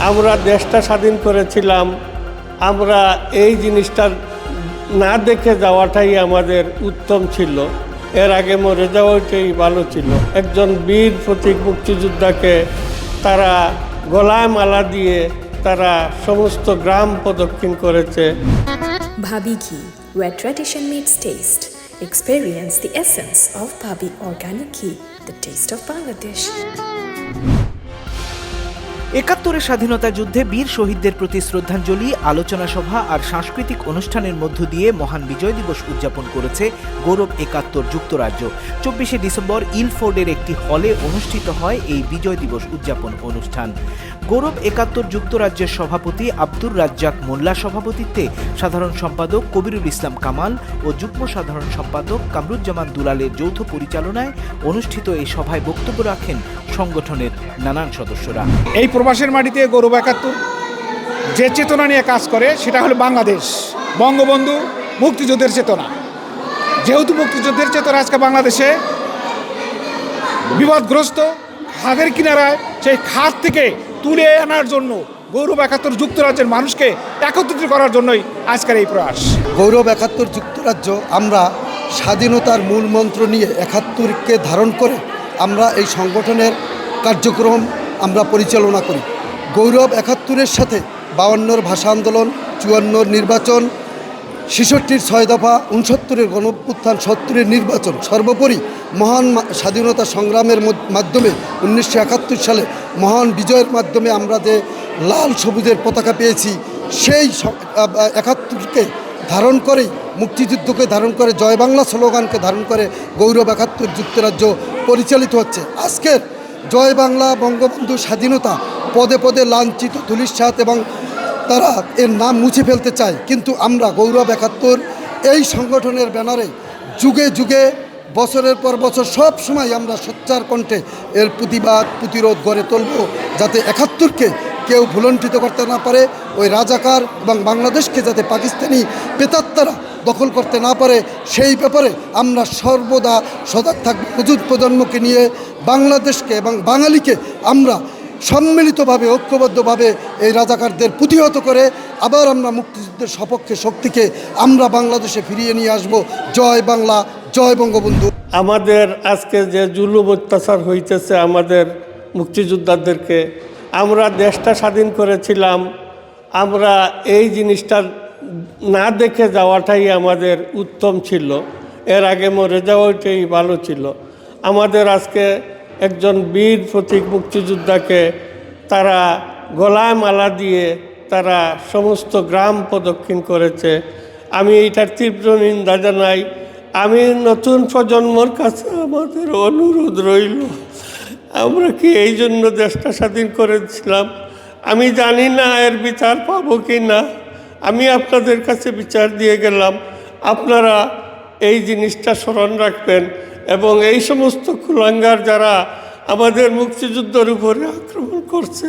আমরা দেশটা স্বাধীন করেছিলাম, আমরা এই জিনিসটা না দেখে যাওয়াটাই আমাদের উত্তম ছিল। এর আগে মরে যাওয়াটাই ভালো ছিল। একজন বীর প্রতীক মুক্তিযোদ্ধাকে তারা গলায় মালা দিয়ে তারা সমস্ত গ্রাম প্রদক্ষিণ করেছে। Bhabi Ghee, where tradition meets taste. Experience the essence of Bhabi Organic Ghee, the taste of Bangladesh. ৭১ স্বাধীনতা যুদ্ধে বীর শহীদদের প্রতি শ্রদ্ধাঞ্জলি, আলোচনা সভা আর সাংস্কৃতিক অনুষ্ঠানের মধ্য দিয়ে মহান বিজয় দিবস উদযাপন করেছে গৌরব ৭১ যুক্তরাজ্য। ২৪শে ডিসেম্বর ইলফোর্ডের একটি হলে অনুষ্ঠিত হয় এই বিজয় দিবস উদযাপন অনুষ্ঠান। গৌরব ৭১ যুক্তরাজ্যের সভাপতি আব্দুর রাজ্জাক মোল্লা সভাপতিত্বে সাধারণ সম্পাদক কবিরুল ইসলাম কামাল ও যুগ্ম সাধারণ সম্পাদক কামরুজ্জামান দুলালের যৌথ পরিচালনায় অনুষ্ঠিত এই সভায় বক্তব্য রাখেন সংগঠনের নানান সদস্যরা। এই প্রবাসের মাটিতে গৌরব ৭১ যে চেতনা নিয়ে কাজ করে সেটা হলো বাংলাদেশ, বঙ্গবন্ধু, মুক্তিযুদ্ধের চেতনা। যেহেতু মুক্তিযুদ্ধের চেতনা আজকে বাংলাদেশে বিপদগ্রস্ত, খাদের কিনারায়, সেই খাদ থেকে তুলে আনার জন্য গৌরব ৭১ যুক্তরাজ্যের মানুষকে একত্রিত করার জন্যই আজকের এই প্রয়াস। গৌরব ৭১ যুক্তরাজ্য আমরা স্বাধীনতার মূল মন্ত্র নিয়ে ৭১কে ধারণ করে আমরা এই সংগঠনের কার্যক্রম আমরা পরিচালনা করি। গৌরব ৭১-এর সাথে ৫২-র ভাষা আন্দোলন, ৫৪-র নির্বাচন, ৬৬-র ৬ দফা, ৬৯-এর গণঅভ্যুত্থান, ৭০-এর নির্বাচন, সর্বোপরি মহান স্বাধীনতা সংগ্রামের মাধ্যমে ১৯৭১ সালে মহান বিজয়ের মাধ্যমে আমরা যে লাল সবুজের পতাকা পেয়েছি, সেই ৭১কে ধারণ করেই, মুক্তিযুদ্ধকে ধারণ করে, জয় বাংলা স্লোগানকে ধারণ করে গৌরব ৭১ যুক্তরাজ্য পরিচালিত হচ্ছে। আজকের জয় বাংলা, বঙ্গবন্ধু, স্বাধীনতা পদে পদে লাঞ্ছিত, ধূলিসাৎ এবং তারা এর নাম মুছে ফেলতে চায়। কিন্তু আমরা গৌরব ৭১ এই সংগঠনের ব্যানারে যুগে যুগে, বছরের পর বছর সব সময় আমরা সোচ্চার কণ্ঠে এর প্রতিবাদ, প্রতিরোধ গড়ে তুলব, যাতে ৭১কে কেউ ভুলণ্ঠিত করতে না পারে, ওই রাজাকার এবং বাংলাদেশকে যাতে পাকিস্তানি প্রেতাত্মারা দখল করতে না পারে, সেই ব্যাপারে আমরা সর্বদা সজাগ থাকব। নতুন প্রজন্মকে নিয়ে বাংলাদেশকে এবং বাঙালিকে আমরা সম্মিলিতভাবে, ঐক্যবদ্ধভাবে এই রাজাকারদের প্রতিহত করে আবার আমরা মুক্তিযুদ্ধের সপক্ষে শক্তিকে আমরা বাংলাদেশে ফিরিয়ে নিয়ে আসব। জয় বাংলা, জয় বঙ্গবন্ধু। আমাদের আজকে যে জুলুম অত্যাচার হইতেছে আমাদের মুক্তিযোদ্ধাদেরকে, আমরা দেশটা স্বাধীন করেছিলাম, আমরা এই জিনিসটা না দেখে যাওয়াটাই আমাদের উত্তম ছিল। এর আগে মরে যাওয়াটাই ভালো ছিল। আমাদের আজকে একজন বীর প্রতীক মুক্তিযোদ্ধাকে তারা গলায় মালা দিয়ে তারা সমস্ত গ্রাম প্রদক্ষিণ করেছে। আমি এইটার তীব্র নিন্দা জানাই। আমি নতুন প্রজন্মর কাছে আমাদের অনুরোধ রইল, আমরা কি এই জন্য দেশটা স্বাধীন করেছিলাম? আমি জানি না এর বিচার পাবো কি না। আমি আপনাদের কাছে বিচার দিয়ে গেলাম, আপনারা এই জিনিসটা স্মরণ রাখবেন এবং এই সমস্ত কুলাঙ্গার যারা আমাদের মুক্তিযুদ্ধের উপরে আক্রমণ করছে,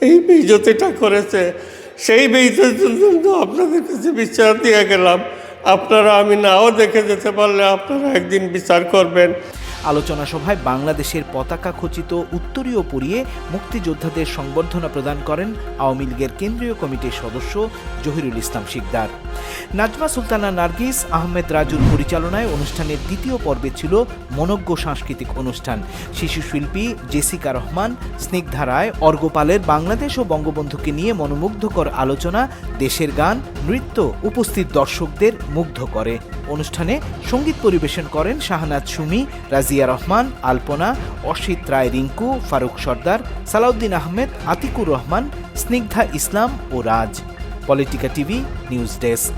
এই বেইজ্জতিটা করেছে, সেই বেইজ্জতির জন্য আপনাদের কাছে বিচার দিয়ে গেলাম। আপনারা, আমি নাও দেখে যেতে পারলে আপনারা একদিন বিচার করবেন। আলোচনা সভায় বাংলাদেশের পতাকা খচিত উত্তরীয় পরিয়ে মুক্তিযোদ্ধাদের সংবর্ধনা প্রদান করেন আওয়ামী লীগের কেন্দ্রীয় কমিটির সদস্য জহিরুল ইসলাম শিকদার। নাজমা সুলতানা নার্গিস, আহমেদ রাজুর পরিচালনায় অনুষ্ঠানের দ্বিতীয় পর্বে ছিল মনোজ্ঞ সাংস্কৃতিক অনুষ্ঠান। শিশু শিল্পী জেসিকা রহমান, স্নিগ্ধা রায়, অর্গপালের বাংলাদেশ ও বঙ্গবন্ধুকে নিয়ে মনোমুগ্ধকর আলোচনা, দেশের গান, নৃত্য উপস্থিত দর্শকদের মুগ্ধ করে। অনুষ্ঠানে সঙ্গীত পরিবেশন করেন শাহনাজ সুমি, রাজিয়া রহমান, আলপনা, অসিত রায় রিঙ্কু, ফারুক সর্দার, সালাউদ্দিন আহমেদ, আতিকুর রহমান, স্নিগ্ধা ইসলাম ও Raj. Politika TV news desk.